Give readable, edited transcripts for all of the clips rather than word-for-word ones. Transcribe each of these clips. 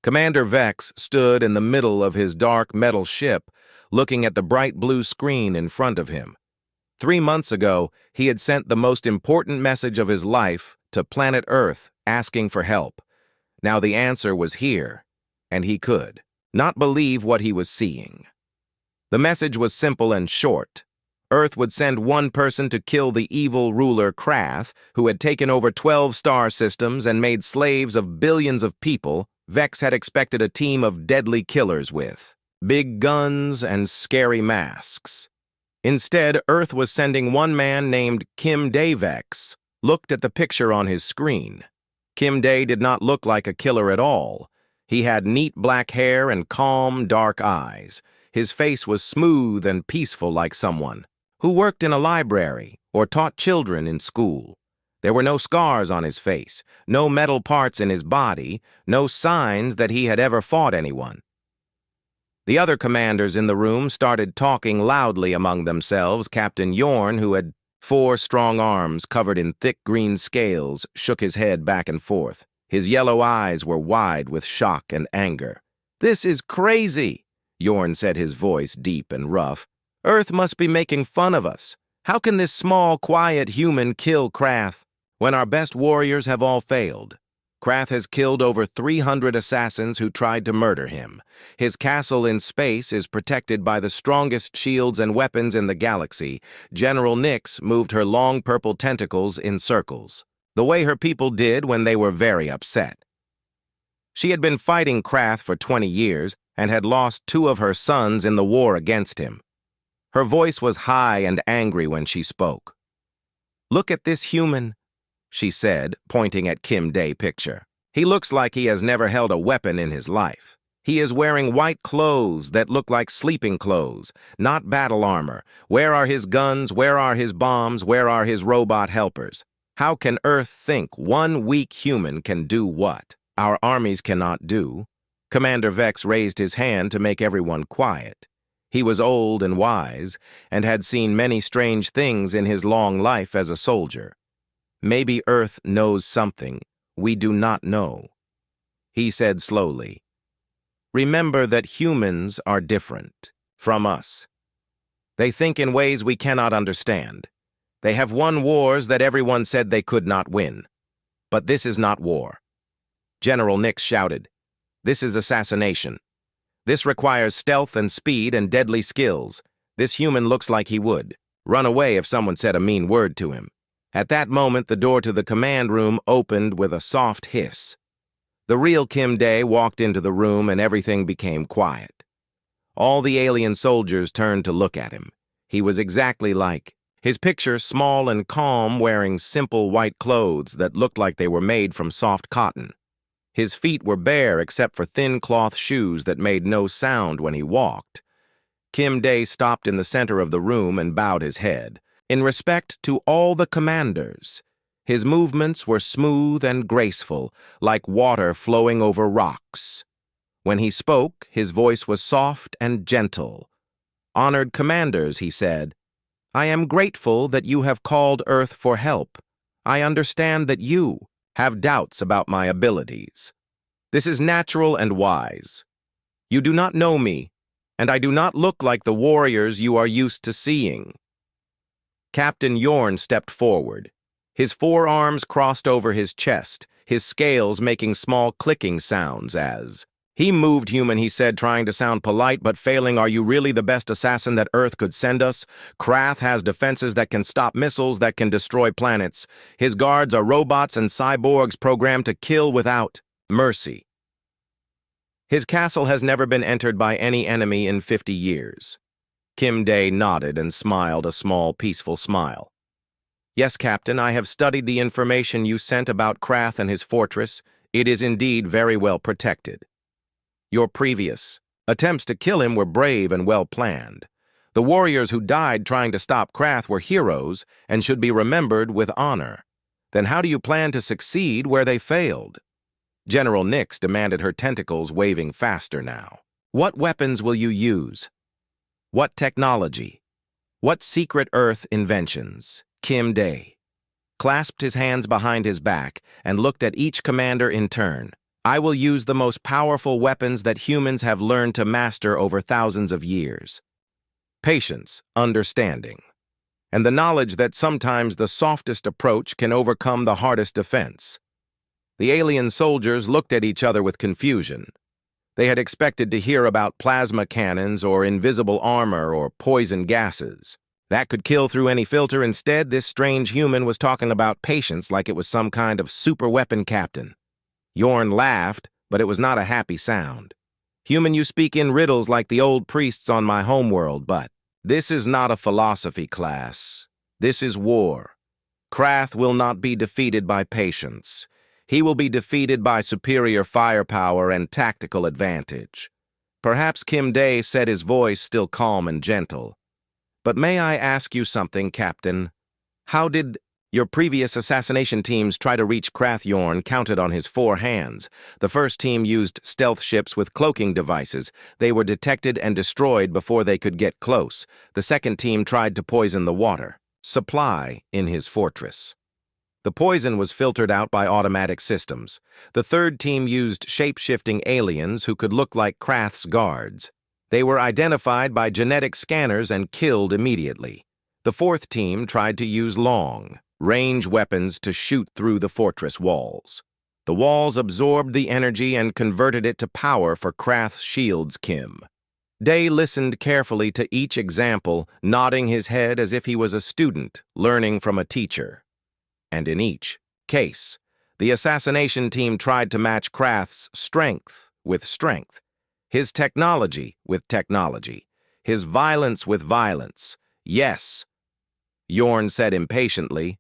Commander Vex stood in the middle of his dark metal ship, looking at the bright blue screen in front of him. 3 months ago, he had sent the most important message of his life to planet Earth, asking for help. Now the answer was here, and he could not believe what he was seeing. The message was simple and short. Earth would send one person to kill the evil ruler Krath, who had taken over 12 star systems and made slaves of billions of people. Vex had expected a team of deadly killers with big guns and scary masks. Instead, Earth was sending one man named Kim Day. Vex looked at the picture on his screen. Kim Day did not look like a killer at all. He had neat black hair and calm, dark eyes. His face was smooth and peaceful, like someone who worked in a library or taught children in school. There were no scars on his face, no metal parts in his body, no signs that he had ever fought anyone. The other commanders in the room started talking loudly among themselves. Captain Yorn, who had 4 strong arms covered in thick green scales, shook his head back and forth. His yellow eyes were wide with shock and anger. "This is crazy," Yorn said, his voice deep and rough. "Earth must be making fun of us. How can this small, quiet human kill Krath when our best warriors have all failed? Krath has killed over 300 assassins who tried to murder him. His castle in space is protected by the strongest shields and weapons in the galaxy. General Nyx moved her long purple tentacles in circles, the way her people did when they were very upset. She had been fighting Krath for 20 years and had lost 2 of her sons in the war against him. Her voice was high and angry when she spoke. "Look at this human," she said, pointing at Kim Day picture. "He looks like he has never held a weapon in his life. He is wearing white clothes that look like sleeping clothes, not battle armor. Where are his guns? Where are his bombs? Where are his robot helpers? How can Earth think one weak human can do what our armies cannot do?" Commander Vex raised his hand to make everyone quiet. He was old and wise, and had seen many strange things in his long life as a soldier. "Maybe Earth knows something we do not know," he said slowly. "Remember that humans are different from us. They think in ways we cannot understand. They have won wars that everyone said they could not win. But this is not war." General Nyx shouted, "This is assassination. This requires stealth and speed and deadly skills. This human looks like he would run away if someone said a mean word to him." At that moment, the door to the command room opened with a soft hiss. The real Kim Day walked into the room and everything became quiet. All the alien soldiers turned to look at him. He was exactly like his picture, small and calm, wearing simple white clothes that looked like they were made from soft cotton. His feet were bare except for thin cloth shoes that made no sound when he walked. Kim Day stopped in the center of the room and bowed his head. In respect to all the commanders, his movements were smooth and graceful, like water flowing over rocks. When he spoke, his voice was soft and gentle. "Honored commanders," he said, "I am grateful that you have called Earth for help. I understand that you have doubts about my abilities. This is natural and wise. You do not know me, and I do not look like the warriors you are used to seeing." Captain Yorn stepped forward. His 4 arms crossed over his chest, his scales making small clicking sounds as he moved. "Human," he said, trying to sound polite but failing. "Are you really the best assassin that Earth could send us? Krath has defenses that can stop missiles that can destroy planets. His guards are robots and cyborgs programmed to kill without mercy. His castle has never been entered by any enemy in 50 years. Kim Day nodded and smiled a small, peaceful smile. "Yes, Captain, I have studied the information you sent about Krath and his fortress. It is indeed very well protected. Your previous attempts to kill him were brave and well planned. The warriors who died trying to stop Krath were heroes and should be remembered with honor. Then how do you plan to succeed where they failed?" General Nyx demanded, her tentacles waving faster now. "What weapons will you use? What technology? What secret Earth inventions?" Kim Day clasped his hands behind his back and looked at each commander in turn. I will use the most powerful weapons that humans have learned to master over thousands of years. Patience, understanding, and the knowledge that sometimes the softest approach can overcome the hardest defense. The alien soldiers looked at each other with confusion. They had expected to hear about plasma cannons or invisible armor or poison gases. That could kill through any filter. Instead, this strange human was talking about patience like it was some kind of super weapon captain. Yorn laughed, but it was not a happy sound. Human, you speak in riddles like the old priests on my homeworld, but this is not a philosophy class. This is war. Krath will not be defeated by patience. He will be defeated by superior firepower and tactical advantage. Perhaps Kim Day said, his voice still calm and gentle. But may I ask you something, Captain? How did your previous assassination teams try to reach Krath? Yorn counted on his 4 hands. The first team used stealth ships with cloaking devices. They were detected and destroyed before they could get close. The second team tried to poison the water supply in his fortress. The poison was filtered out by automatic systems. The third team used shape-shifting aliens who could look like Krath's guards. They were identified by genetic scanners and killed immediately. The fourth team tried to use long-range weapons to shoot through the fortress walls. The walls absorbed the energy and converted it to power for Krath's shields. Kim Day listened carefully to each example, nodding his head as if he was a student learning from a teacher. And in each case, the assassination team tried to match Krath's strength with strength, his technology with technology, his violence with violence. Yes, Yorn said impatiently.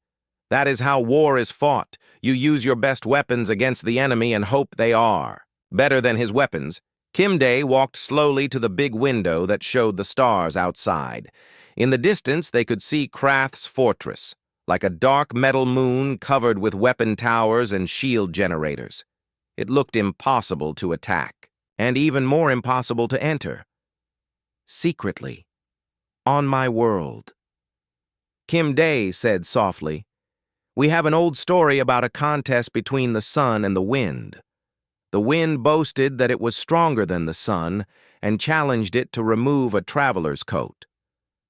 That is how war is fought. You use your best weapons against the enemy and hope they are better than his weapons. Kim Day walked slowly to the big window that showed the stars outside. In the distance, they could see Krath's fortress, like a dark metal moon covered with weapon towers and shield generators. It looked impossible to attack, and even more impossible to enter. Secretly, on my world. Kim Day said softly, we have an old story about a contest between the sun and the wind. The wind boasted that it was stronger than the sun and challenged it to remove a traveler's coat.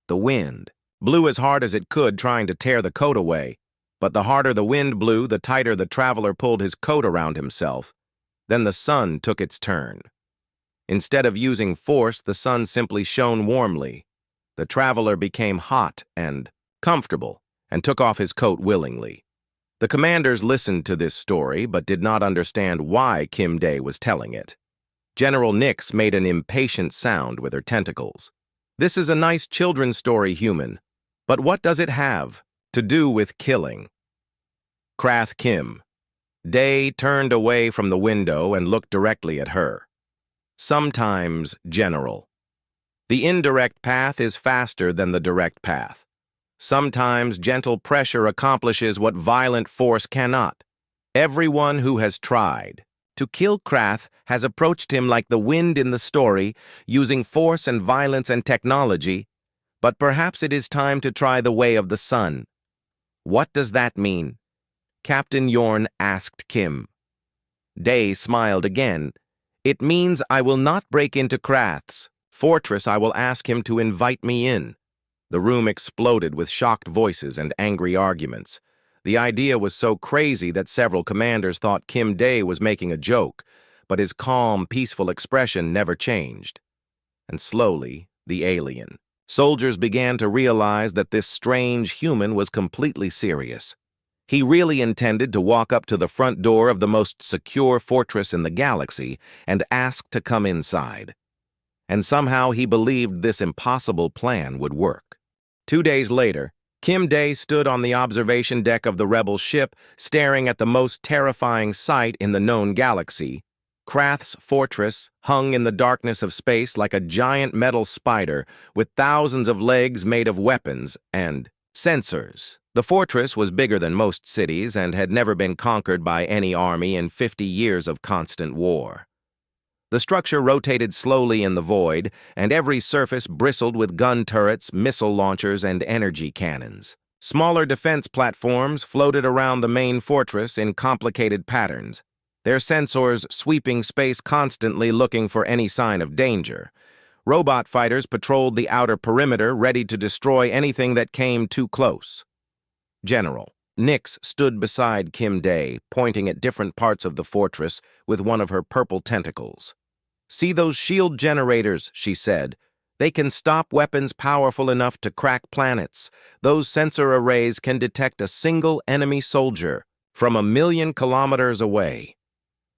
The wind blew as hard as it could, trying to tear the coat away, but the harder the wind blew, the tighter the traveler pulled his coat around himself. Then the sun took its turn. Instead of using force, the sun simply shone warmly. The traveler became hot and comfortable and took off his coat willingly. The commanders listened to this story but did not understand why Kim Day was telling it. General Nix made an impatient sound with her tentacles. This is a nice children's story, human, but what does it have to do with killing? Krath Kim Day turned away from the window and looked directly at her. Sometimes, General, the indirect path is faster than the direct path. Sometimes gentle pressure accomplishes what violent force cannot. Everyone who has tried to kill Krath has approached him like the wind in the story, using force and violence and technology, but perhaps it is time to try the way of the sun. What does that mean? Captain Yorn asked Kim. Day smiled again. It means I will not break into Krath's fortress. I will ask him to invite me in. The room exploded with shocked voices and angry arguments. The idea was so crazy that several commanders thought Kim Day was making a joke, but his calm, peaceful expression never changed. And slowly, the alien soldiers began to realize that this strange human was completely serious. He really intended to walk up to the front door of the most secure fortress in the galaxy and ask to come inside. And somehow he believed this impossible plan would work. 2 days later, Kim Day stood on the observation deck of the rebel ship, staring at the most terrifying sight in the known galaxy. Krath's fortress hung in the darkness of space like a giant metal spider with thousands of legs made of weapons and sensors. The fortress was bigger than most cities and had never been conquered by any army in 50 years of constant war. The structure rotated slowly in the void, and every surface bristled with gun turrets, missile launchers, and energy cannons. Smaller defense platforms floated around the main fortress in complicated patterns. their sensors sweeping space constantly looking for any sign of danger. Robot fighters patrolled the outer perimeter, ready to destroy anything that came too close. General Nix stood beside Kim Day, pointing at different parts of the fortress with one of her purple tentacles. "See those shield generators," she said. "They can stop weapons powerful enough to crack planets. Those sensor arrays can detect a single enemy soldier from 1,000,000 kilometers away.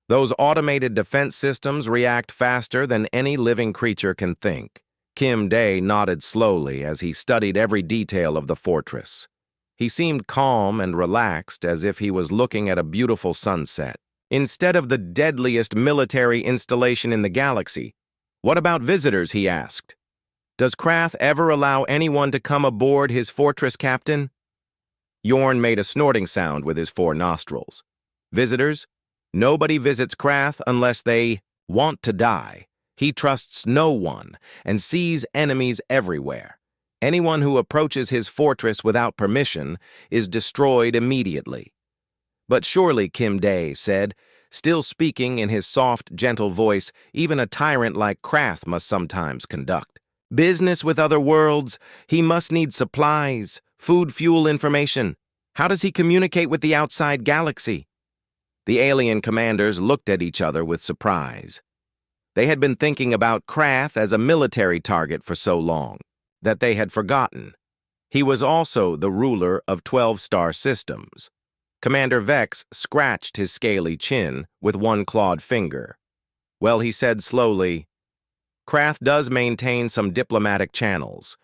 Those automated defense systems react faster than any living creature can think." Kim Day nodded slowly as he studied every detail of the fortress. He seemed calm and relaxed, as if he was looking at a beautiful sunset. "Instead of the deadliest military installation in the galaxy, what about visitors?" he asked. "Does Krath ever allow anyone to come aboard his fortress, Captain?" Yorn made a snorting sound with his 4 nostrils. "Visitors? Nobody visits Krath unless they want to die. He trusts no one and sees enemies everywhere. Anyone who approaches his fortress without permission is destroyed immediately." "But surely," Kim Day said, still speaking in his soft, gentle voice, "even a tyrant like Krath must sometimes conduct business with other worlds. He must need supplies, food, fuel, information. How does he communicate with the outside galaxy?" The alien commanders looked at each other with surprise. They had been thinking about Krath as a military target for so long that they had forgotten. He was also the ruler of 12-star systems. Commander Vex scratched his scaly chin with one clawed finger. "Well," he said slowly, "Krath does maintain some diplomatic channels.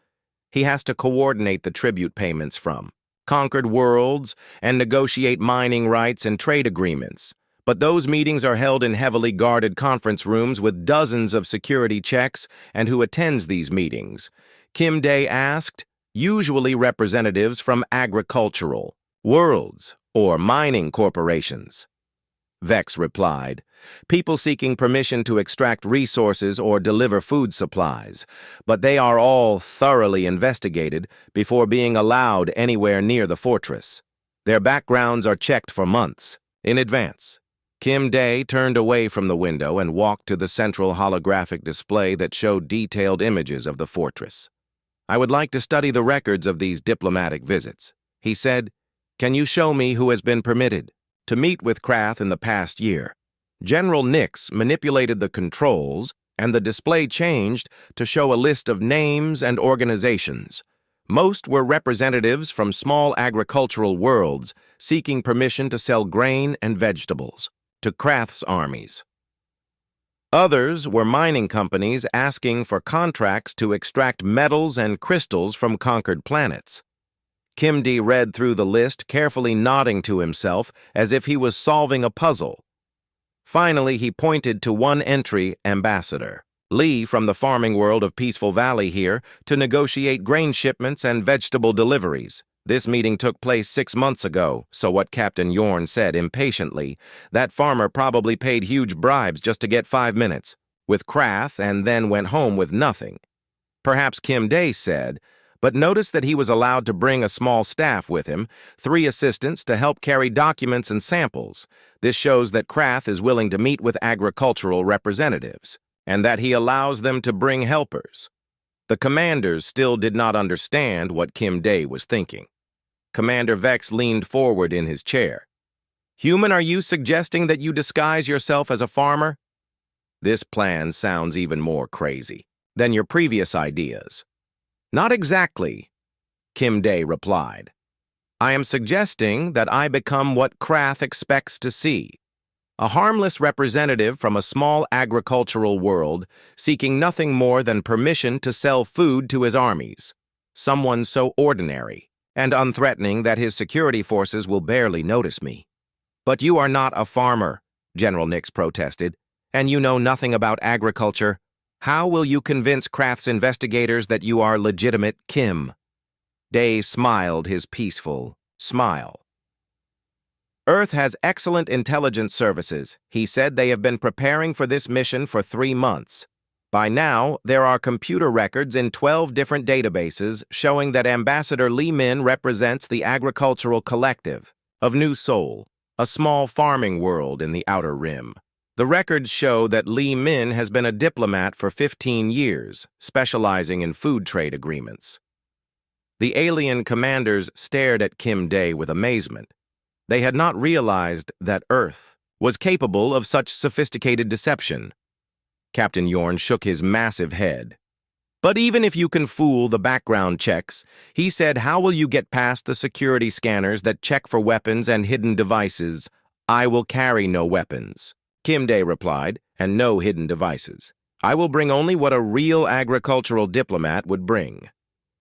He has to coordinate the tribute payments from conquered worlds and negotiate mining rights and trade agreements. But those meetings are held in heavily guarded conference rooms with dozens of security checks. And who attends these meetings?" Kim Day asked. "Usually representatives from agricultural worlds or mining corporations." Vex replied. "People seeking permission to extract resources or deliver food supplies, but they are all thoroughly investigated before being allowed anywhere near the fortress. Their backgrounds are checked for months in advance." Kim Day turned away from the window and walked to the central holographic display that showed detailed images of the fortress. "I would like to study the records of these diplomatic visits," he said. "Can you show me who has been permitted to meet with Krath in the past year?" General Nix manipulated the controls, and the display changed to show a list of names and organizations. Most were representatives from small agricultural worlds seeking permission to sell grain and vegetables to Krath's armies. Others were mining companies asking for contracts to extract metals and crystals from conquered planets. Kim D read through the list, carefully nodding to himself as if he was solving a puzzle. Finally, he pointed to one entry, Ambassador Lee from the farming world of Peaceful Valley here to negotiate grain shipments and vegetable deliveries. This meeting took place 6 months ago, so what Captain Yorn said impatiently. That farmer probably paid huge bribes just to get 5 minutes with Krath and then went home with nothing. Perhaps Kim Day said, but noticed that he was allowed to bring a small staff with him, 3 assistants to help carry documents and samples. This shows that Krath is willing to meet with agricultural representatives, and that he allows them to bring helpers. The commanders still did not understand what Kim Day was thinking. Commander Vex leaned forward in his chair. "Human, are you suggesting that you disguise yourself as a farmer?" "This plan sounds even more crazy than your previous ideas." "Not exactly," Kim Day replied. "I am suggesting that I become what Krath expects to see. A harmless representative from a small agricultural world seeking nothing more than permission to sell food to his armies. Someone so ordinary and unthreatening that his security forces will barely notice me." "But you are not a farmer," General Nix protested, "and you know nothing about agriculture. How will you convince Krath's investigators that you are legitimate Kim?" Day smiled his peaceful smile. "Earth has excellent intelligence services," he said. "They have been preparing for this mission for 3 months. By now, there are computer records in 12 different databases showing that Ambassador Lee Min represents the agricultural collective of New Seoul. a small farming world in the Outer Rim. The records show that Li Min has been a diplomat for 15 years, specializing in food trade agreements. The alien commanders stared at Kim Dae with amazement. They had not realized that Earth was capable of such sophisticated deception. Captain Yorn shook his massive head. But even if you can fool the background checks, he said, how will you get past the security scanners that check for weapons and hidden devices? I will carry no weapons, Kim Dae replied, and no hidden devices. I will bring only what a real agricultural diplomat would bring.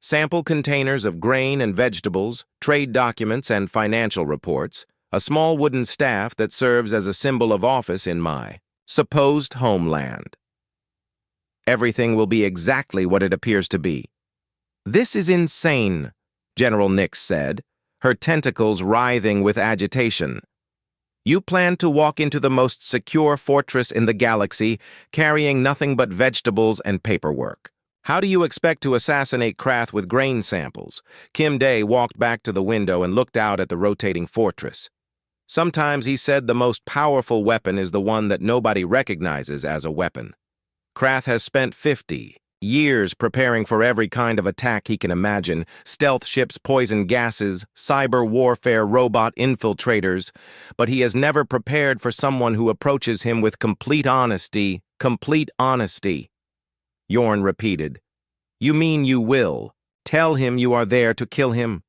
Sample containers of grain and vegetables, trade documents and financial reports, a small wooden staff that serves as a symbol of office in my supposed homeland. Everything will be exactly what it appears to be. This is insane, General Nix said, her tentacles writhing with agitation. You plan to walk into the most secure fortress in the galaxy, carrying nothing but vegetables and paperwork. How do you expect to assassinate Krath with grain samples? Kim Dae walked back to the window and looked out at the rotating fortress. Sometimes he said the most powerful weapon is the one that nobody recognizes as a weapon. Krath has spent 50 years preparing for every kind of attack he can imagine: stealth ships, poison gases, cyber warfare, robot infiltrators, but he has never prepared for someone who approaches him with complete honesty. Complete honesty. Yorn repeated. You mean you will tell him you are there to kill him?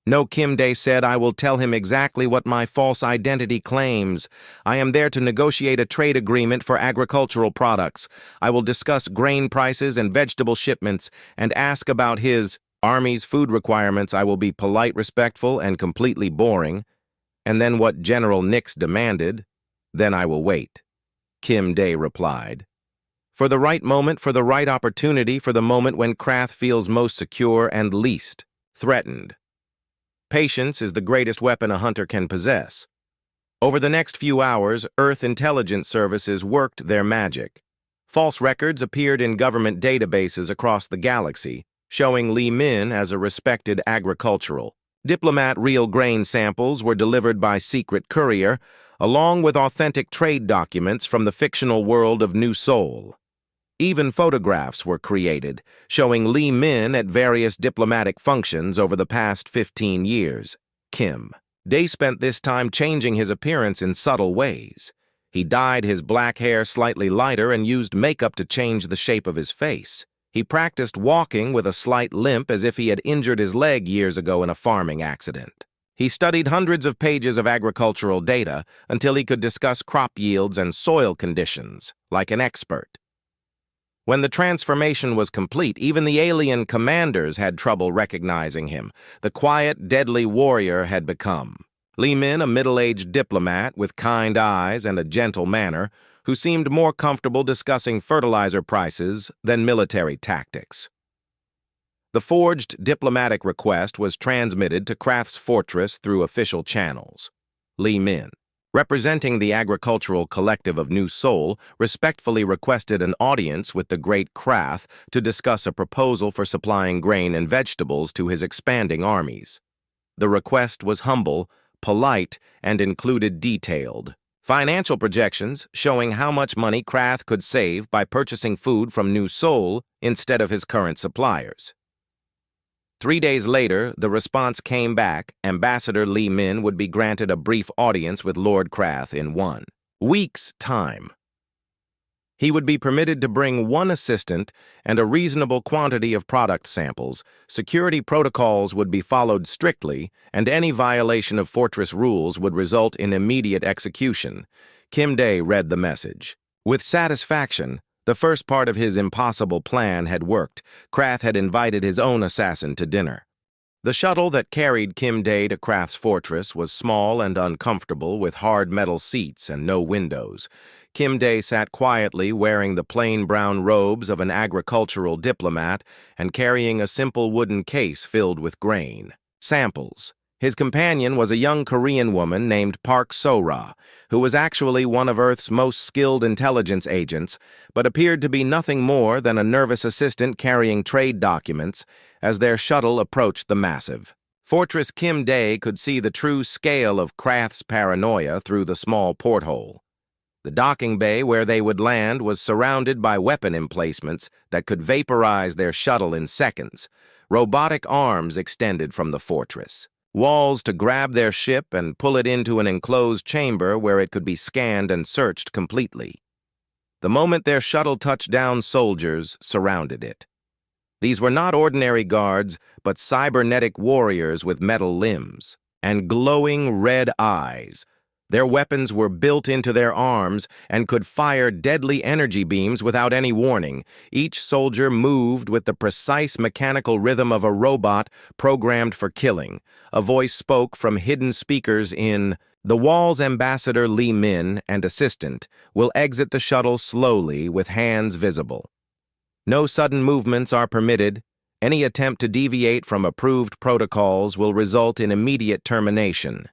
No, Kim Dae said, I will tell him exactly what my false identity claims. I am there to negotiate a trade agreement for agricultural products. I will discuss grain prices and vegetable shipments and ask about his army's food requirements. I will be polite, respectful, and completely boring. And then what General Nix demanded, then I will wait. Kim Dae replied. For the right moment, for the right opportunity, for the moment when Krath feels most secure and least threatened. Patience is the greatest weapon a hunter can possess. Over the next few hours, Earth intelligence services worked their magic. False records appeared in government databases across the galaxy, showing Li Min as a respected agricultural diplomat. Real grain samples were delivered by secret courier, along with authentic trade documents from the fictional world of New Seoul. Even photographs were created, showing Li Min at various diplomatic functions over the past 15 years. Kim Dae spent this time changing his appearance in subtle ways. He dyed his black hair slightly lighter and used makeup to change the shape of his face. He practiced walking with a slight limp as if he had injured his leg years ago in a farming accident. He studied hundreds of pages of agricultural data until he could discuss crop yields and soil conditions like an expert. When the transformation was complete, even the alien commanders had trouble recognizing him. The quiet, deadly warrior had become Li Min, a middle-aged diplomat with kind eyes and a gentle manner, who seemed more comfortable discussing fertilizer prices than military tactics. The forged diplomatic request was transmitted to Krath's fortress through official channels. Li Min, representing the agricultural collective of New Seoul, respectfully requested an audience with the great Krath to discuss a proposal for supplying grain and vegetables to his expanding armies. The request was humble, polite, and included detailed financial projections showing how much money Krath could save by purchasing food from New Seoul instead of his current suppliers. 3 days later, the response came back. Ambassador Li Min would be granted a brief audience with Lord Krath in 1 week's time. He would be permitted to bring one assistant and a reasonable quantity of product samples. Security protocols would be followed strictly, and any violation of fortress rules would result in immediate execution. Kim Dae read the message. With satisfaction, the first part of his impossible plan had worked. Krath had invited his own assassin to dinner. The shuttle that carried Kim Dae to Krath's fortress was small and uncomfortable, with hard metal seats and no windows. Kim Dae sat quietly, wearing the plain brown robes of an agricultural diplomat and carrying a simple wooden case filled with grain samples. His companion was a young Korean woman named Park So-ra, who was actually one of Earth's most skilled intelligence agents, but appeared to be nothing more than a nervous assistant carrying trade documents as their shuttle approached the massive Fortress Kim Dae could see the true scale of Krath's paranoia through the small porthole. The docking bay where they would land was surrounded by weapon emplacements that could vaporize their shuttle in seconds. Robotic arms extended from the fortress. Walls to grab their ship and pull it into an enclosed chamber where it could be scanned and searched completely. The moment their shuttle touched down, soldiers surrounded it. These were not ordinary guards, but cybernetic warriors with metal limbs and glowing red eyes. Their weapons were built into their arms and could fire deadly energy beams without any warning. Each soldier moved with the precise mechanical rhythm of a robot programmed for killing. A voice spoke from hidden speakers in the Wall's Ambassador Li Min and assistant will exit the shuttle slowly with hands visible. No sudden movements are permitted. Any attempt to deviate from approved protocols will result in immediate termination.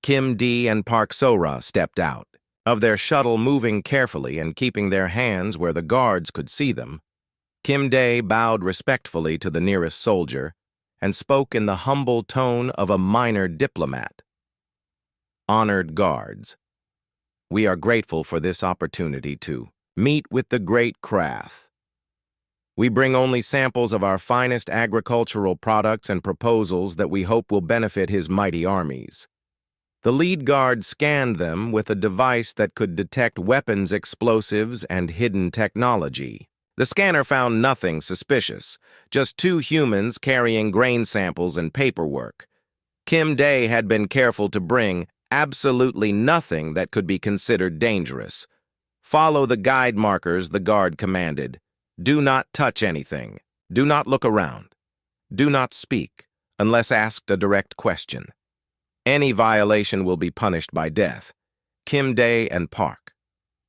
Kim Dae and Park So-ra stepped out. Of their shuttle moving carefully and keeping their hands where the guards could see them, Kim Dae bowed respectfully to the nearest soldier and spoke in the humble tone of a minor diplomat. Honored guards, we are grateful for this opportunity to meet with the great Krath. We bring only samples of our finest agricultural products and proposals that we hope will benefit his mighty armies. The lead guard scanned them with a device that could detect weapons, explosives, and hidden technology. The scanner found nothing suspicious, just two humans carrying grain samples and paperwork. Kim Dae had been careful to bring absolutely nothing that could be considered dangerous. Follow the guide markers, the guard commanded. Do not touch anything. Do not look around. Do not speak, unless asked a direct question. Any violation will be punished by death. Kim Dae and Park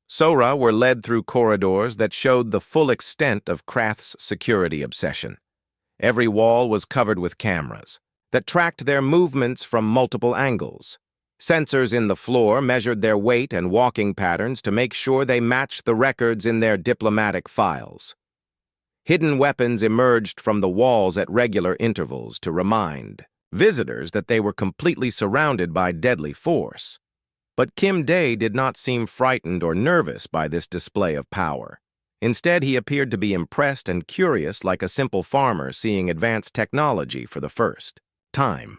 So-ra were led through corridors that showed the full extent of Krath's security obsession. Every wall was covered with cameras that tracked their movements from multiple angles. Sensors in the floor measured their weight and walking patterns to make sure they matched the records in their diplomatic files. Hidden weapons emerged from the walls at regular intervals to remind visitors that they were completely surrounded by deadly force. But Kim Dae did not seem frightened or nervous by this display of power. Instead, he appeared to be impressed and curious like a simple farmer seeing advanced technology for the first time.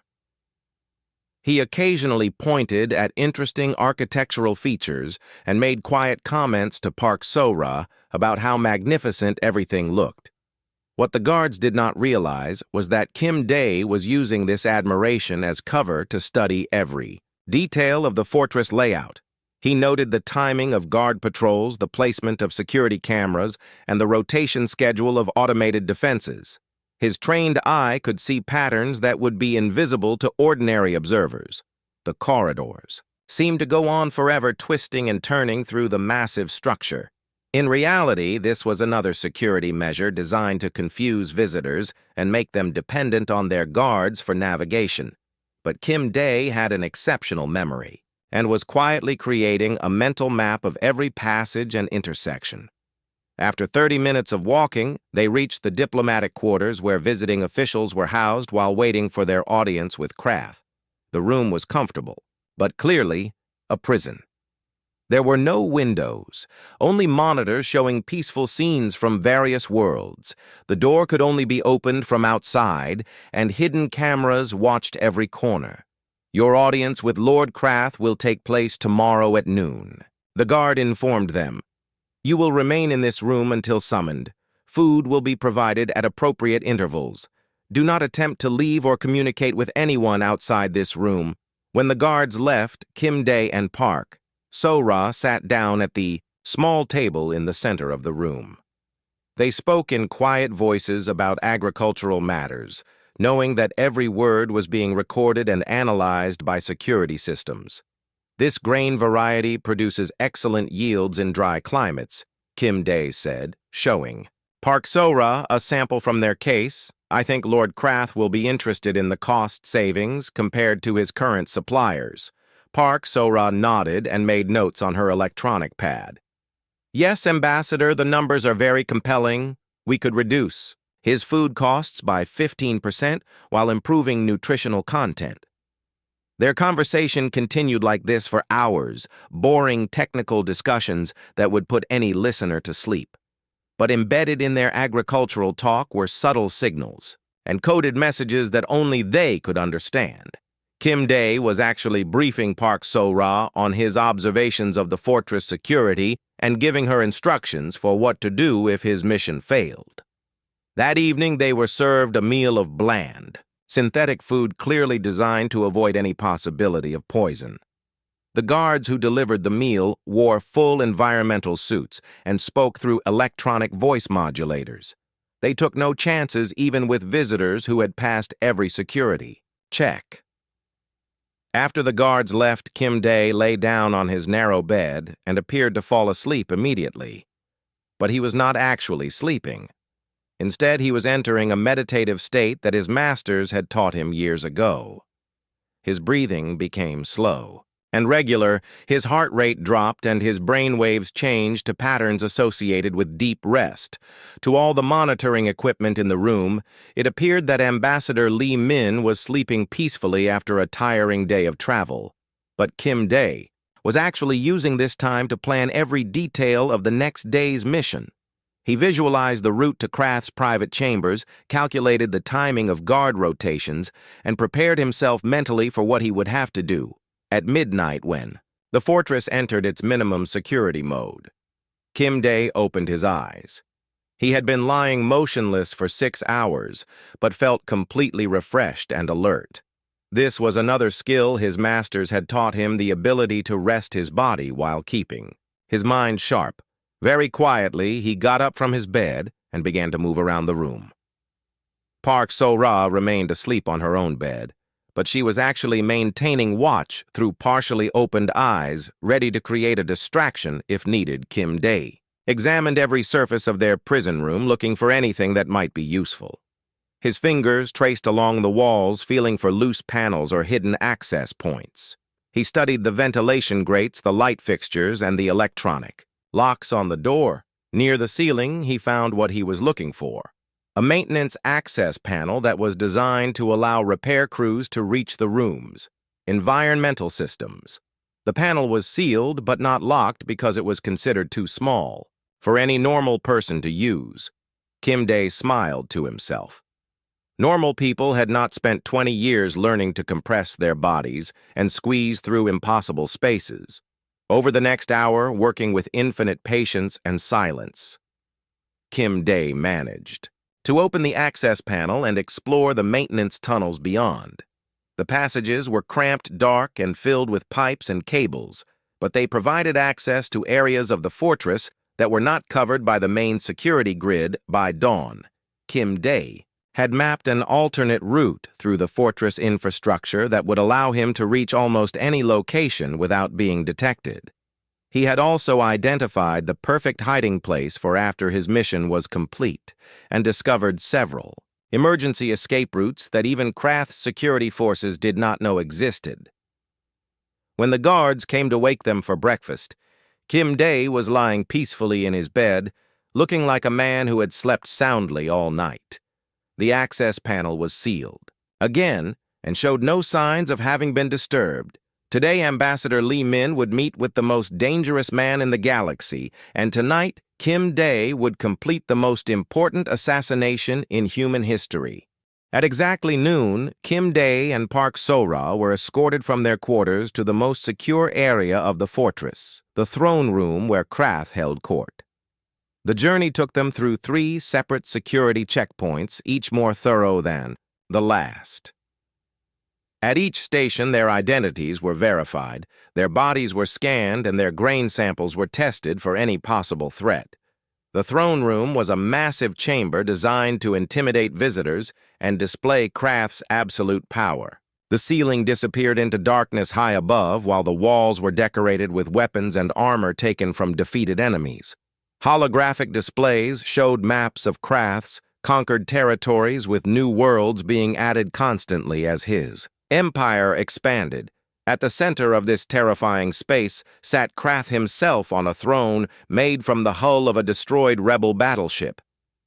He occasionally pointed at interesting architectural features and made quiet comments to Park So-ra about how magnificent everything looked. What the guards did not realize was that Kim Dae was using this admiration as cover to study every detail of the fortress layout. He noted the timing of guard patrols, the placement of security cameras, and the rotation schedule of automated defenses. His trained eye could see patterns that would be invisible to ordinary observers. The corridors seemed to go on forever, twisting and turning through the massive structure. In reality, this was another security measure designed to confuse visitors and make them dependent on their guards for navigation. But Kim Dae had an exceptional memory and was quietly creating a mental map of every passage and intersection. After 30 minutes of walking, they reached the diplomatic quarters where visiting officials were housed while waiting for their audience with Krath. The room was comfortable, but clearly a prison. There were no windows, only monitors showing peaceful scenes from various worlds. The door could only be opened from outside, and hidden cameras watched every corner. Your audience with Lord Krath will take place tomorrow at noon. The guard informed them. You will remain in this room until summoned. Food will be provided at appropriate intervals. Do not attempt to leave or communicate with anyone outside this room. When the guards left, Kim Dae and Park So-ra sat down at the small table in the center of the room. They spoke in quiet voices about agricultural matters, knowing that every word was being recorded and analyzed by security systems. This grain variety produces excellent yields in dry climates, Kim Dae said, showing Park So-ra a sample from their case. I think Lord Krath will be interested in the cost savings compared to his current suppliers. Park So-ra nodded and made notes on her electronic pad. Yes, Ambassador, the numbers are very compelling. We could reduce his food costs by 15% while improving nutritional content. Their conversation continued like this for hours, boring technical discussions that would put any listener to sleep. But embedded in their agricultural talk were subtle signals and coded messages that only they could understand. Kim Dae was actually briefing Park So-ra on his observations of the fortress security and giving her instructions for what to do if his mission failed. That evening, they were served a meal of bland, synthetic food clearly designed to avoid any possibility of poison. The guards who delivered the meal wore full environmental suits and spoke through electronic voice modulators. They took no chances even with visitors who had passed every security check. After the guards left, Kim Dae lay down on his narrow bed and appeared to fall asleep immediately. But he was not actually sleeping. Instead, he was entering a meditative state that his masters had taught him years ago. His breathing became slow and regular, his heart rate dropped, and his brain waves changed to patterns associated with deep rest. To all the monitoring equipment in the room, it appeared that Ambassador Lee Min was sleeping peacefully after a tiring day of travel. But Kim Dae was actually using this time to plan every detail of the next day's mission. He visualized the route to Krath's private chambers, calculated the timing of guard rotations, and prepared himself mentally for what he would have to do at midnight when the fortress entered its minimum security mode. Kim Dae opened his eyes. He had been lying motionless for 6 hours, but felt completely refreshed and alert. This was another skill his masters had taught him, the ability to rest his body while keeping his mind sharp. Very quietly, he got up from his bed and began to move around the room. Park So-ra remained asleep on her own bed, but she was actually maintaining watch through partially opened eyes, ready to create a distraction if needed. Kim Dae examined every surface of their prison room, looking for anything that might be useful. His fingers traced along the walls, feeling for loose panels or hidden access points. He studied the ventilation grates, the light fixtures, and the electronic locks on the door. Near the ceiling, he found what he was looking for: a maintenance access panel that was designed to allow repair crews to reach the rooms. Environmental systems. The panel was sealed but not locked because it was considered too small for any normal person to use. Kim Dae smiled to himself. Normal people had not spent 20 years learning to compress their bodies and squeeze through impossible spaces. Over the next hour, working with infinite patience and silence, Kim Dae managed to open the access panel and explore the maintenance tunnels beyond. The passages were cramped, dark, and filled with pipes and cables, but they provided access to areas of the fortress that were not covered by the main security grid. By dawn, Kim Dae had mapped an alternate route through the fortress infrastructure that would allow him to reach almost any location without being detected. He had also identified the perfect hiding place for after his mission was complete and discovered several emergency escape routes that even Krath's security forces did not know existed. When the guards came to wake them for breakfast, Kim Dae was lying peacefully in his bed, looking like a man who had slept soundly all night. The access panel was sealed again and showed no signs of having been disturbed. Today, Ambassador Lee Min would meet with the most dangerous man in the galaxy, and tonight, Kim Dae would complete the most important assassination in human history. At exactly noon, Kim Dae and Park So-ra were escorted from their quarters to the most secure area of the fortress, the throne room where Krath held court. The journey took them through 3 separate security checkpoints, each more thorough than the last. At each station, their identities were verified, their bodies were scanned, and their grain samples were tested for any possible threat. The throne room was a massive chamber designed to intimidate visitors and display Krath's absolute power. The ceiling disappeared into darkness high above, while the walls were decorated with weapons and armor taken from defeated enemies. Holographic displays showed maps of Krath's conquered territories, with new worlds being added constantly as his empire expanded. At the center of this terrifying space sat Krath himself on a throne made from the hull of a destroyed rebel battleship.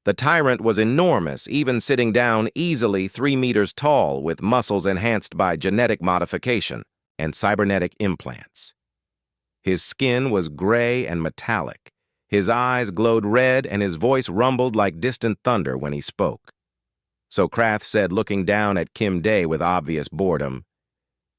The tyrant was enormous, even sitting down easily 3 meters tall with muscles enhanced by genetic modification and cybernetic implants. His skin was gray and metallic. His eyes glowed red and his voice rumbled like distant thunder when he spoke. So Krath said, looking down at Kim Day with obvious boredom,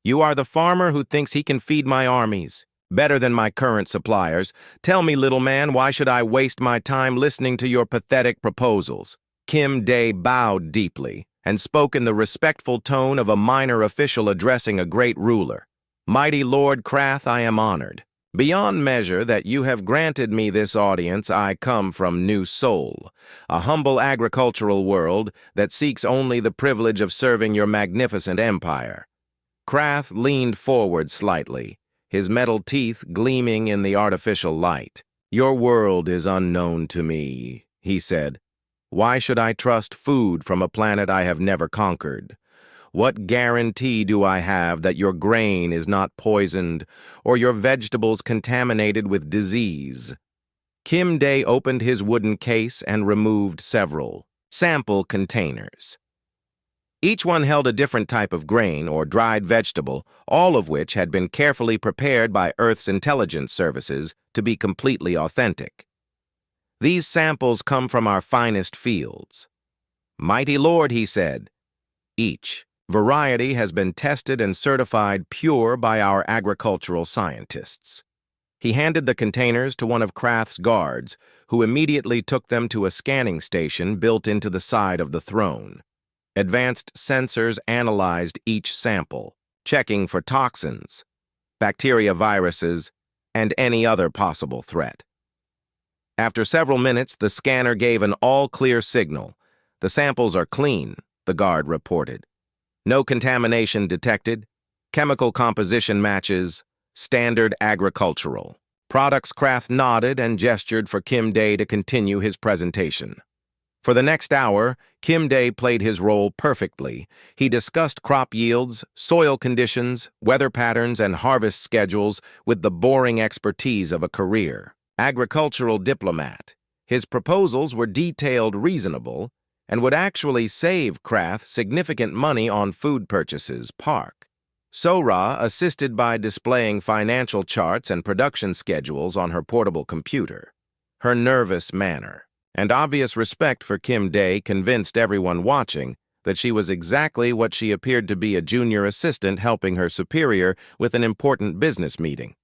"You are the farmer who thinks he can feed my armies better than my current suppliers. Tell me, little man, why should I waste my time listening to your pathetic proposals?" Kim Day bowed deeply and spoke in the respectful tone of a minor official addressing a great ruler. "Mighty Lord Krath, I am honored. Beyond measure that you have granted me this audience. I come from New Seoul, a humble agricultural world that seeks only the privilege of serving your magnificent empire." Krath leaned forward slightly, his metal teeth gleaming in the artificial light. "Your world is unknown to me," he said. "Why should I trust food from a planet I have never conquered? What guarantee do I have that your grain is not poisoned or your vegetables contaminated with disease?" Kim Day opened his wooden case and removed several sample containers. Each one held a different type of grain or dried vegetable, all of which had been carefully prepared by Earth's intelligence services to be completely authentic. "These samples come from our finest fields." "Mighty Lord," he said, "each variety has been tested and certified pure by our agricultural scientists." He handed the containers to one of Krath's guards, who immediately took them to a scanning station built into the side of the throne. Advanced sensors analyzed each sample, checking for toxins, bacteria, viruses, and any other possible threat. After several minutes, the scanner gave an all-clear signal. "The samples are clean," the guard reported. "No contamination detected. Chemical composition matches standard agricultural products." Krath nodded and gestured for Kim Day to continue his presentation. For the next hour, Kim Day played his role perfectly. He discussed crop yields, soil conditions, weather patterns, and harvest schedules with the boring expertise of a career agricultural diplomat. His proposals were detailed, reasonable, and would actually save Krath significant money on food purchases. Park Sora assisted by displaying financial charts and production schedules on her portable computer. Her nervous manner and obvious respect for Kim Day convinced everyone watching that she was exactly what she appeared to be, a junior assistant helping her superior with an important business meeting.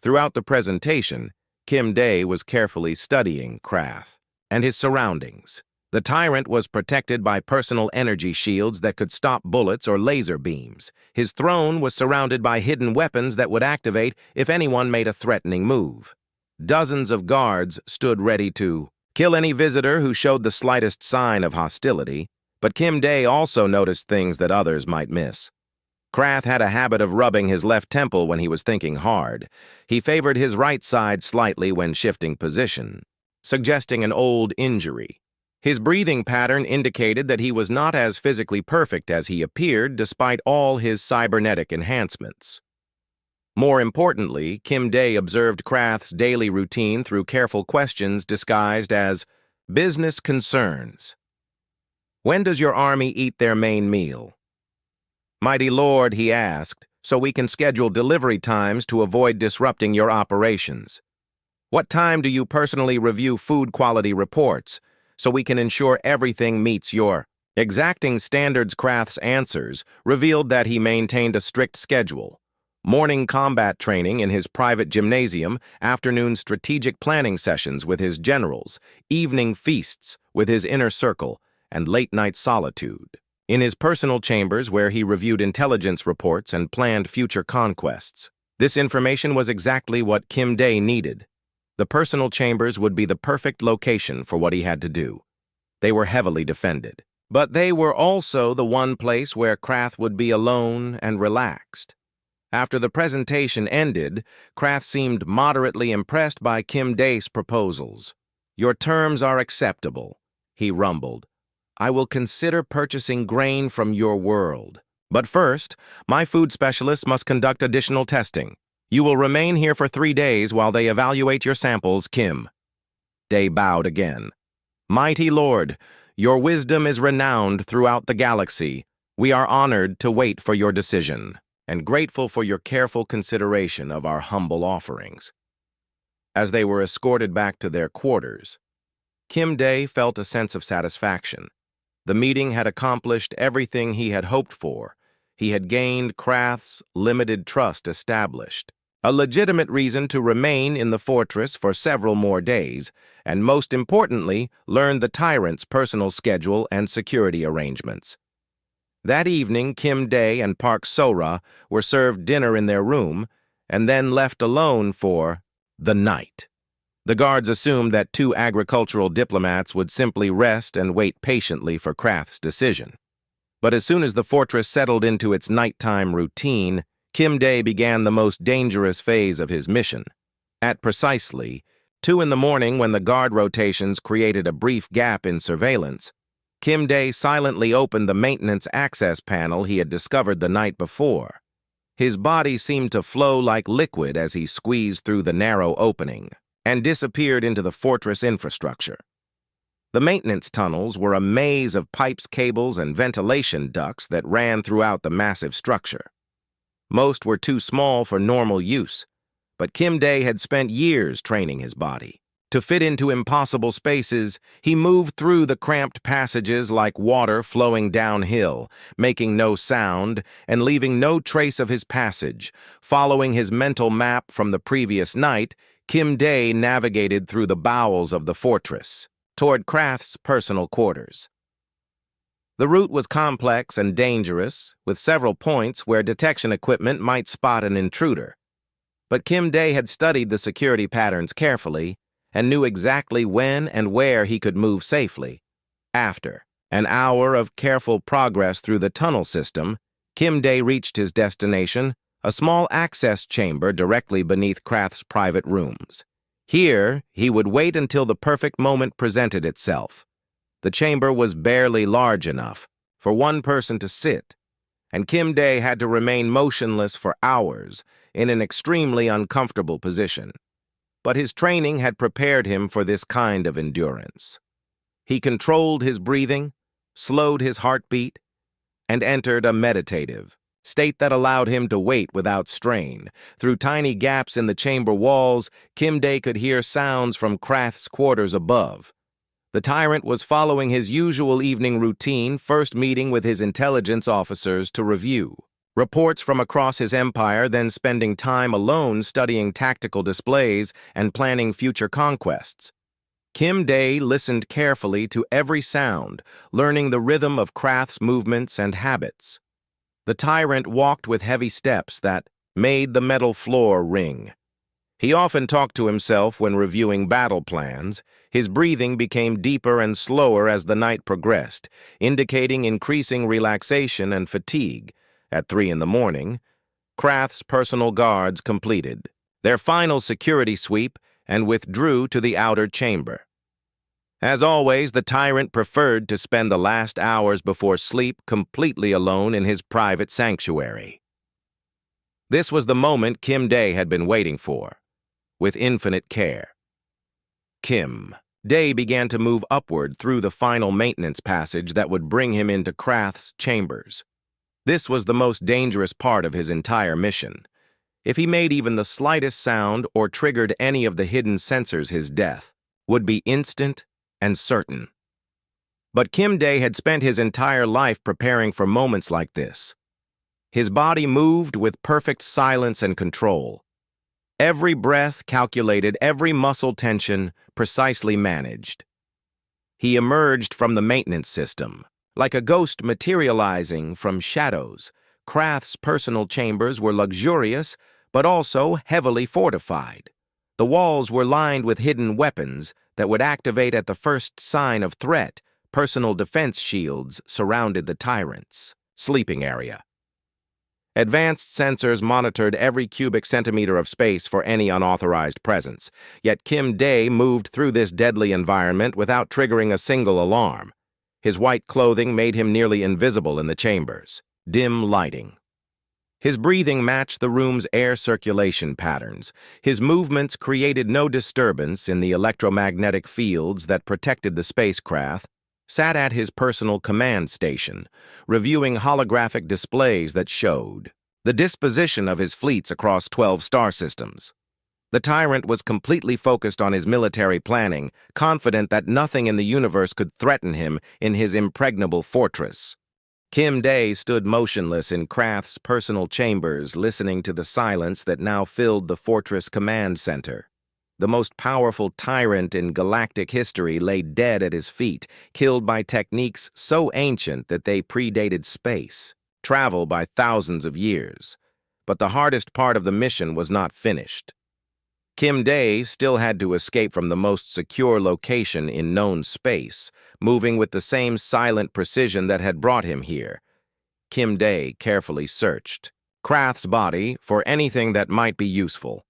Throughout the presentation, Kim Day was carefully studying Krath and his surroundings. The tyrant was protected by personal energy shields that could stop bullets or laser beams. His throne was surrounded by hidden weapons that would activate if anyone made a threatening move. Dozens of guards stood ready to kill any visitor who showed the slightest sign of hostility, but Kim Day also noticed things that others might miss. Krath had a habit of rubbing his left temple when he was thinking hard. He favored his right side slightly when shifting position, suggesting an old injury. His breathing pattern indicated that he was not as physically perfect as he appeared despite all his cybernetic enhancements. More importantly, Kim Day observed Krath's daily routine through careful questions disguised as business concerns. "When does your army eat their main meal?" "Mighty Lord," he asked, "so we can schedule delivery times to avoid disrupting your operations." "What time do you personally review food quality reports so we can ensure everything meets your exacting standards?" Krath's answers revealed that he maintained a strict schedule. Morning combat training in his private gymnasium, afternoon strategic planning sessions with his generals, evening feasts with his inner circle, and late-night solitude in his personal chambers where he reviewed intelligence reports and planned future conquests. This information was exactly what Kim Day needed. The personal chambers would be the perfect location for what he had to do. They were heavily defended, but they were also the one place where Krath would be alone and relaxed. After the presentation ended, Krath seemed moderately impressed by Kim Day's proposals. "Your terms are acceptable," he rumbled. "I will consider purchasing grain from your world. But first, my food specialists must conduct additional testing. You will remain here for 3 days while they evaluate your samples." Kim Day bowed again. Mighty Lord, your wisdom is renowned throughout the galaxy. We are honored to wait for your decision, and grateful for your careful consideration of our humble offerings. As they were escorted back to their quarters, Kim Day felt a sense of satisfaction. The meeting had accomplished everything he had hoped for. He had gained Krath's limited trust established, a legitimate reason to remain in the fortress for several more days, and most importantly, learn the tyrant's personal schedule and security arrangements. That evening, Kim Day and Park Sora were served dinner in their room and then left alone for the night. The guards assumed that two agricultural diplomats would simply rest and wait patiently for Krath's decision. But as soon as the fortress settled into its nighttime routine, Kim Day began the most dangerous phase of his mission. At precisely 2 in the morning, when the guard rotations created a brief gap in surveillance, Kim Day silently opened the maintenance access panel he had discovered the night before. His body seemed to flow like liquid as he squeezed through the narrow opening and disappeared into the fortress infrastructure. The maintenance tunnels were a maze of pipes, cables, and ventilation ducts that ran throughout the massive structure. Most were too small for normal use, but Kim Day had spent years training his body. To fit into impossible spaces, he moved through the cramped passages like water flowing downhill, making no sound and leaving no trace of his passage. Following his mental map from the previous night, Kim Day navigated through the bowels of the fortress, toward Krath's personal quarters. The route was complex and dangerous, with several points where detection equipment might spot an intruder. But Kim Day had studied the security patterns carefully and knew exactly when and where he could move safely. After an hour of careful progress through the tunnel system, Kim Day reached his destination, a small access chamber directly beneath Krath's private rooms. Here, he would wait until the perfect moment presented itself. The chamber was barely large enough for one person to sit, and Kim Day had to remain motionless for hours in an extremely uncomfortable position. But his training had prepared him for this kind of endurance. He controlled his breathing, slowed his heartbeat, and entered a meditative state that allowed him to wait without strain. Through tiny gaps in the chamber walls, Kim Day could hear sounds from Krath's quarters above. The tyrant was following his usual evening routine, first meeting with his intelligence officers to review reports from across his empire, then spending time alone studying tactical displays and planning future conquests. Kim Day listened carefully to every sound, learning the rhythm of Krath's movements and habits. The tyrant walked with heavy steps that made the metal floor ring. He often talked to himself when reviewing battle plans. His breathing became deeper and slower as the night progressed, indicating increasing relaxation and fatigue. At 3 in the morning, Krath's personal guards completed their final security sweep and withdrew to the outer chamber. As always, the tyrant preferred to spend the last hours before sleep completely alone in his private sanctuary. This was the moment Kim Day had been waiting for, with infinite care. Kim Day began to move upward through the final maintenance passage that would bring him into Krath's chambers. This was the most dangerous part of his entire mission. If he made even the slightest sound or triggered any of the hidden sensors, his death would be instant and certain. But Kim Day had spent his entire life preparing for moments like this. His body moved with perfect silence and control. Every breath calculated, every muscle tension precisely managed. He emerged from the maintenance system, like a ghost materializing from shadows. Krath's personal chambers were luxurious, but also heavily fortified. The walls were lined with hidden weapons that would activate at the first sign of threat. Personal defense shields surrounded the tyrant's sleeping area. Advanced sensors monitored every cubic centimeter of space for any unauthorized presence, yet Kim Day moved through this deadly environment without triggering a single alarm. His white clothing made him nearly invisible in the chambers. Dim lighting His breathing matched the room's air circulation patterns. His movements created no disturbance in the electromagnetic fields that protected the spacecraft. Sat at his personal command station, reviewing holographic displays that showed the disposition of his fleets across 12 star systems. The tyrant was completely focused on his military planning, confident that nothing in the universe could threaten him in his impregnable fortress. Kim Day stood motionless in Krath's personal chambers, listening to the silence that now filled the fortress command center. The most powerful tyrant in galactic history lay dead at his feet, killed by techniques so ancient that they predated space, travel by thousands of years. But the hardest part of the mission was not finished. Kim Day still had to escape from the most secure location in known space, moving with the same silent precision that had brought him here. Kim Day carefully searched Krath's body for anything that might be useful.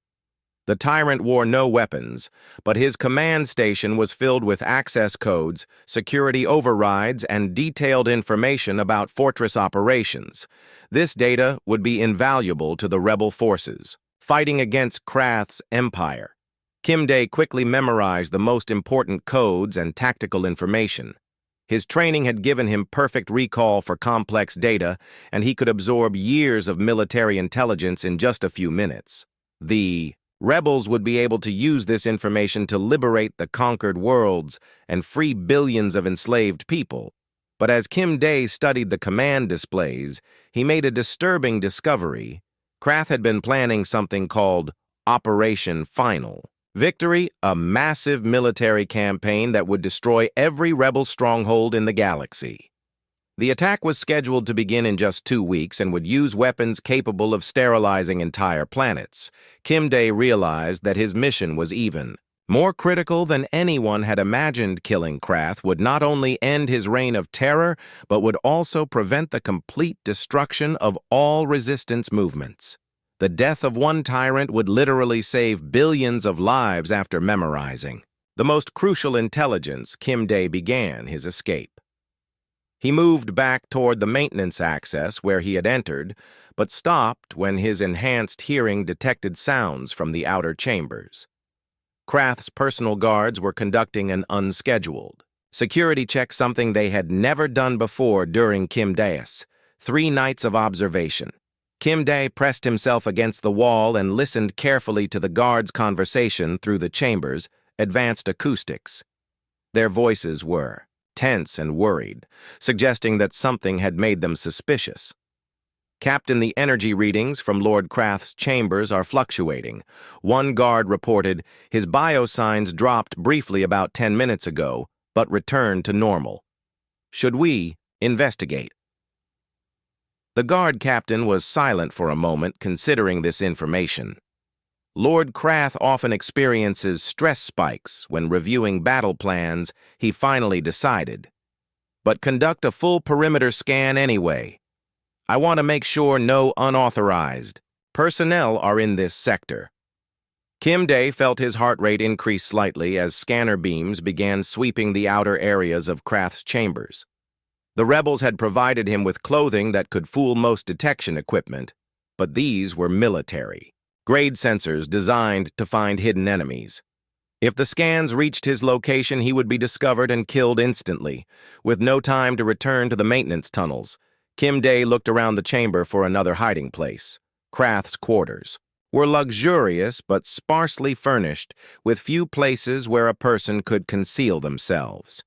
The tyrant wore no weapons, but his command station was filled with access codes, security overrides, and detailed information about fortress operations. This data would be invaluable to the rebel forces fighting against Krath's empire. Kim Day quickly memorized the most important codes and tactical information. His training had given him perfect recall for complex data, and he could absorb years of military intelligence in just a few minutes. The rebels would be able to use this information to liberate the conquered worlds and free billions of enslaved people. But as Kim Day studied the command displays, he made a disturbing discovery. Krath had been planning something called Operation Final Victory, a massive military campaign that would destroy every rebel stronghold in the galaxy. The attack was scheduled to begin in just 2 weeks and would use weapons capable of sterilizing entire planets. Kim Day realized that his mission was even more critical than anyone had imagined. Killing Krath would not only end his reign of terror, but would also prevent the complete destruction of all resistance movements. The death of one tyrant would literally save billions of lives. After memorizing the most crucial intelligence, Kim Day began his escape. He moved back toward the maintenance access where he had entered, but stopped when his enhanced hearing detected sounds from the outer chambers. Krath's personal guards were conducting an unscheduled security check, something they had never done before during Kim Day's 3 nights of observation. Kim Day pressed himself against the wall and listened carefully to the guards' conversation through the chamber's advanced acoustics. Their voices were tense and worried, suggesting that something had made them suspicious. Captain, the energy readings from Lord Krath's chambers are fluctuating. One guard reported his biosigns dropped briefly about 10 minutes ago, but returned to normal. Should we investigate? The guard captain was silent for a moment, considering this information. Lord Krath often experiences stress spikes when reviewing battle plans. He finally decided. But conduct a full perimeter scan anyway. I want to make sure no unauthorized personnel are in this sector. Kim Day felt his heart rate increase slightly as scanner beams began sweeping the outer areas of Krath's chambers. The rebels had provided him with clothing that could fool most detection equipment, but these were military-grade sensors designed to find hidden enemies. If the scans reached his location, he would be discovered and killed instantly, with no time to return to the maintenance tunnels. Kim Day looked around the chamber for another hiding place. Krath's quarters were luxurious but sparsely furnished, with few places where a person could conceal themselves.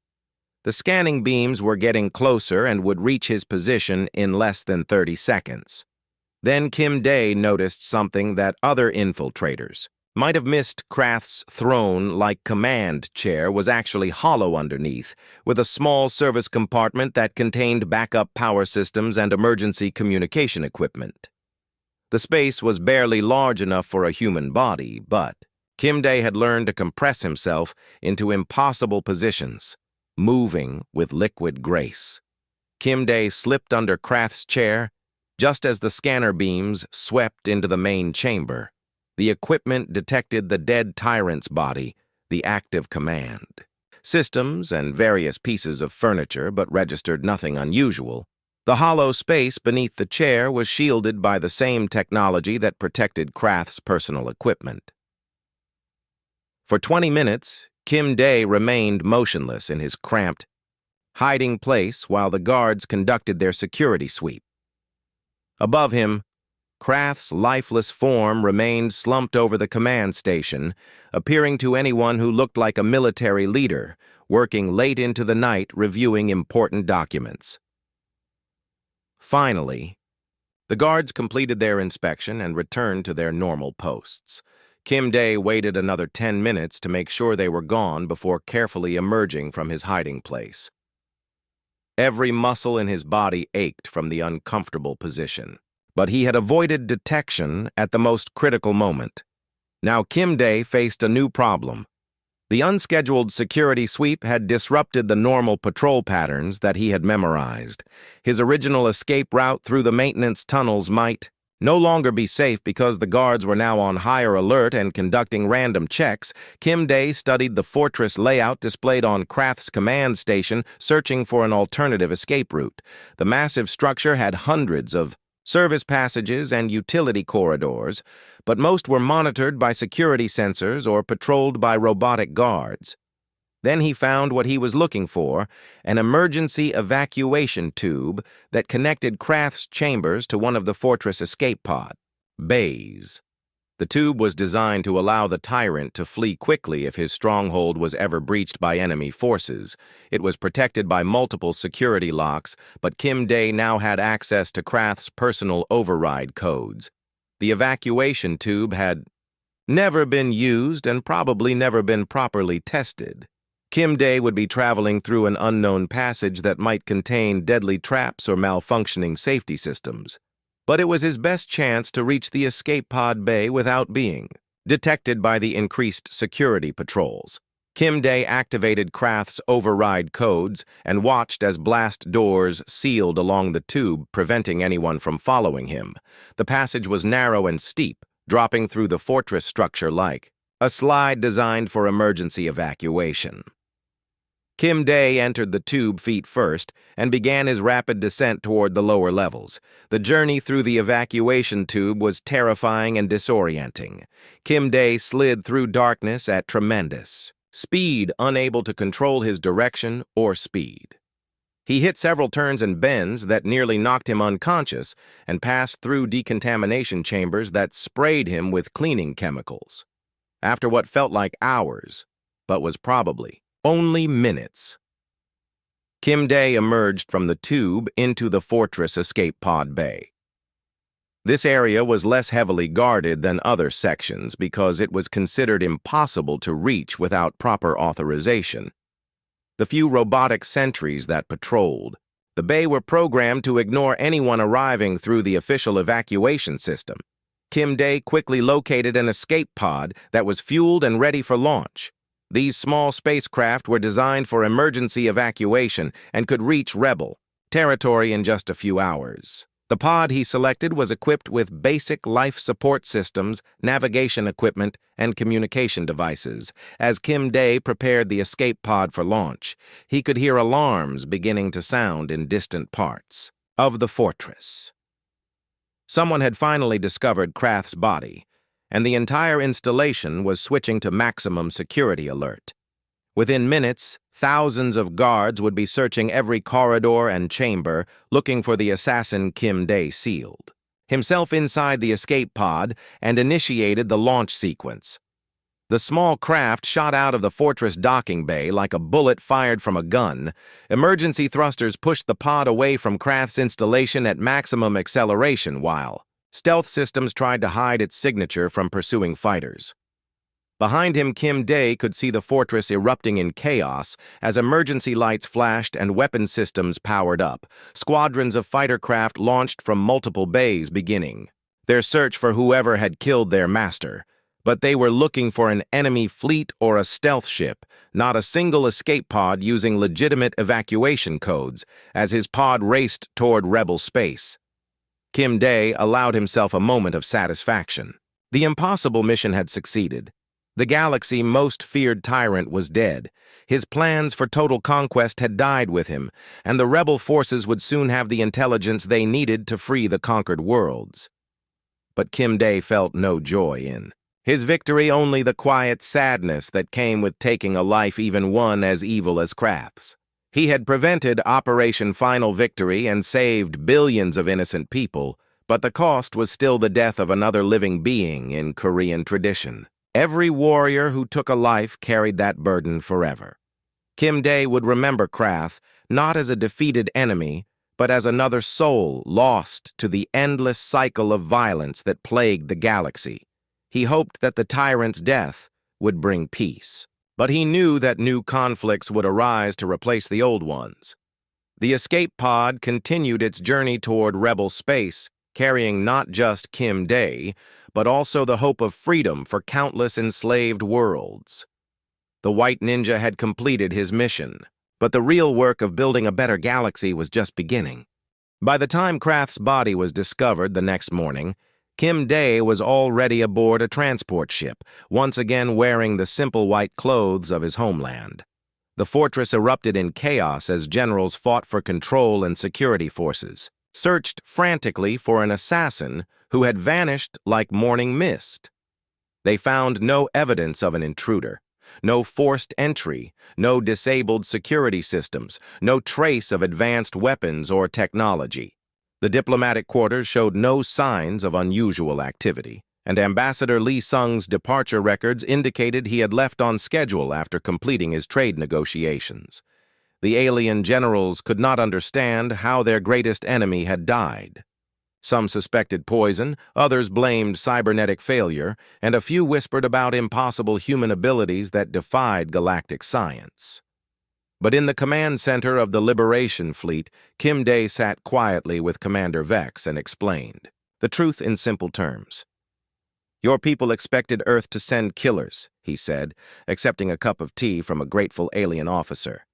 The scanning beams were getting closer and would reach his position in less than 30 seconds. Then Kim Day noticed something that other infiltrators might have missed. Krath's throne-like command chair was actually hollow underneath, with a small service compartment that contained backup power systems and emergency communication equipment. The space was barely large enough for a human body, but Kim Day had learned to compress himself into impossible positions, moving with liquid grace. Kim Day slipped under Krath's chair just as the scanner beams swept into the main chamber. The equipment detected the dead tyrant's body, the active command systems, and various pieces of furniture, but registered nothing unusual. The hollow space beneath the chair was shielded by the same technology that protected Krath's personal equipment. For 20 minutes, Kim Dae remained motionless in his cramped, hiding place while the guards conducted their security sweep. Above him, Krath's lifeless form remained slumped over the command station, appearing to anyone who looked like a military leader, working late into the night reviewing important documents. Finally, the guards completed their inspection and returned to their normal posts. Kim Dae waited another 10 minutes to make sure they were gone before carefully emerging from his hiding place. Every muscle in his body ached from the uncomfortable position, but he had avoided detection at the most critical moment. Now Kim Dae faced a new problem. The unscheduled security sweep had disrupted the normal patrol patterns that he had memorized. His original escape route through the maintenance tunnels might no longer be safe because the guards were now on higher alert and conducting random checks. Kim Dae studied the fortress layout displayed on Krath's command station, searching for an alternative escape route. The massive structure had hundreds of service passages and utility corridors, but most were monitored by security sensors or patrolled by robotic guards. Then he found what he was looking for, an emergency evacuation tube that connected Krath's chambers to one of the fortress escape pod bays. The tube was designed to allow the tyrant to flee quickly if his stronghold was ever breached by enemy forces. It was protected by multiple security locks, but Kim Dae now had access to Krath's personal override codes. The evacuation tube had never been used and probably never been properly tested. Kim Dae would be traveling through an unknown passage that might contain deadly traps or malfunctioning safety systems. But it was his best chance to reach the escape pod bay without being detected by the increased security patrols. Kim Dae activated Krath's override codes and watched as blast doors sealed along the tube, preventing anyone from following him. The passage was narrow and steep, dropping through the fortress structure like a slide designed for emergency evacuation. Kim Dae entered the tube feet first and began his rapid descent toward the lower levels. The journey through the evacuation tube was terrifying and disorienting. Kim Dae slid through darkness at tremendous speed, unable to control his direction or speed. He hit several turns and bends that nearly knocked him unconscious and passed through decontamination chambers that sprayed him with cleaning chemicals. After what felt like hours, but was probably only minutes, Kim Dae emerged from the tube into the fortress escape pod bay. This area was less heavily guarded than other sections because it was considered impossible to reach without proper authorization. The few robotic sentries that patrolled the bay were programmed to ignore anyone arriving through the official evacuation system. Kim Dae quickly located an escape pod that was fueled and ready for launch. These small spacecraft were designed for emergency evacuation and could reach Rebel territory in just a few hours. The pod he selected was equipped with basic life support systems, navigation equipment, and communication devices. As Kim Dae prepared the escape pod for launch, he could hear alarms beginning to sound in distant parts of the fortress. Someone had finally discovered Krath's body, and the entire installation was switching to maximum security alert. Within minutes, thousands of guards would be searching every corridor and chamber, looking for the assassin Kim Dae sealed himself inside the escape pod and initiated the launch sequence. The small craft shot out of the fortress docking bay like a bullet fired from a gun. Emergency thrusters pushed the pod away from Krath's installation at maximum acceleration while stealth systems tried to hide its signature from pursuing fighters. Behind him, Kim Dae could see the fortress erupting in chaos as emergency lights flashed and weapon systems powered up. Squadrons of fighter craft launched from multiple bays beginning their search for whoever had killed their master. But they were looking for an enemy fleet or a stealth ship, not a single escape pod using legitimate evacuation codes, as his pod raced toward Rebel space. Kim Dae allowed himself a moment of satisfaction. The impossible mission had succeeded. The galaxy's most feared tyrant was dead. His plans for total conquest had died with him, and the rebel forces would soon have the intelligence they needed to free the conquered worlds. But Kim Day felt no joy in his victory, only the quiet sadness that came with taking a life even one as evil as Krath's. He had prevented Operation Final Victory and saved billions of innocent people, but the cost was still the death of another living being in Korean tradition. Every warrior who took a life carried that burden forever. Kim Day would remember Krath not as a defeated enemy, but as another soul lost to the endless cycle of violence that plagued the galaxy. He hoped that the tyrant's death would bring peace, but he knew that new conflicts would arise to replace the old ones. The escape pod continued its journey toward rebel space, carrying not just Kim Day, but also the hope of freedom for countless enslaved worlds. The White Ninja had completed his mission, but the real work of building a better galaxy was just beginning. By the time Krath's body was discovered the next morning, Kim Day was already aboard a transport ship, once again wearing the simple white clothes of his homeland. The fortress erupted in chaos as generals fought for control and security forces, searched frantically for an assassin who had vanished like morning mist. They found no evidence of an intruder, no forced entry, no disabled security systems, no trace of advanced weapons or technology. The diplomatic quarters showed no signs of unusual activity, and Ambassador Lee Sung's departure records indicated he had left on schedule after completing his trade negotiations. The alien generals could not understand how their greatest enemy had died. Some suspected poison, others blamed cybernetic failure, and a few whispered about impossible human abilities that defied galactic science. But in the command center of the Liberation Fleet, Kim Day sat quietly with Commander Vex and explained the truth in simple terms. "Your people expected Earth to send killers," he said, accepting a cup of tea from a grateful alien officer.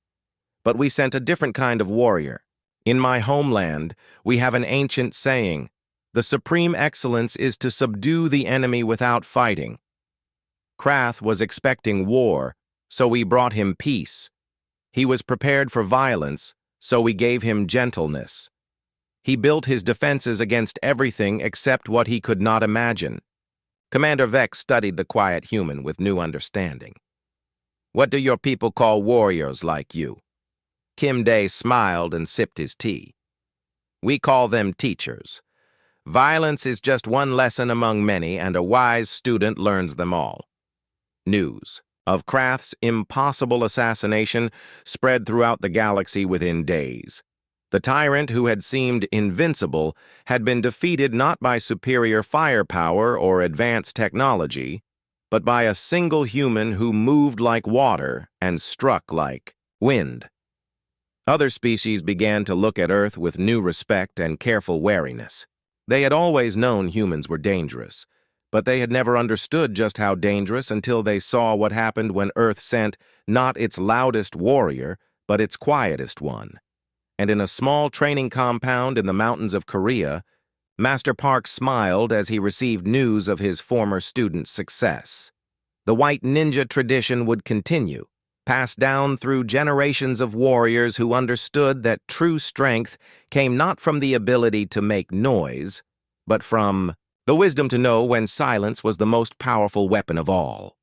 "But we sent a different kind of warrior. In my homeland, we have an ancient saying, 'The supreme excellence is to subdue the enemy without fighting.' Krath was expecting war, so we brought him peace. He was prepared for violence, so we gave him gentleness. He built his defenses against everything except what he could not imagine." Commander Vex studied the quiet human with new understanding. "What do your people call warriors like you?" Kim Day smiled and sipped his tea. "We call them teachers. Violence is just one lesson among many, and a wise student learns them all." News of Krath's impossible assassination spread throughout the galaxy within days. The tyrant who had seemed invincible had been defeated not by superior firepower or advanced technology, but by a single human who moved like water and struck like wind. Other species began to look at Earth with new respect and careful wariness. They had always known humans were dangerous, but they had never understood just how dangerous until they saw what happened when Earth sent not its loudest warrior, but its quietest one. And in a small training compound in the mountains of Korea, Master Park smiled as he received news of his former student's success. The White Ninja tradition would continue, passed down through generations of warriors who understood that true strength came not from the ability to make noise, but from the wisdom to know when silence was the most powerful weapon of all.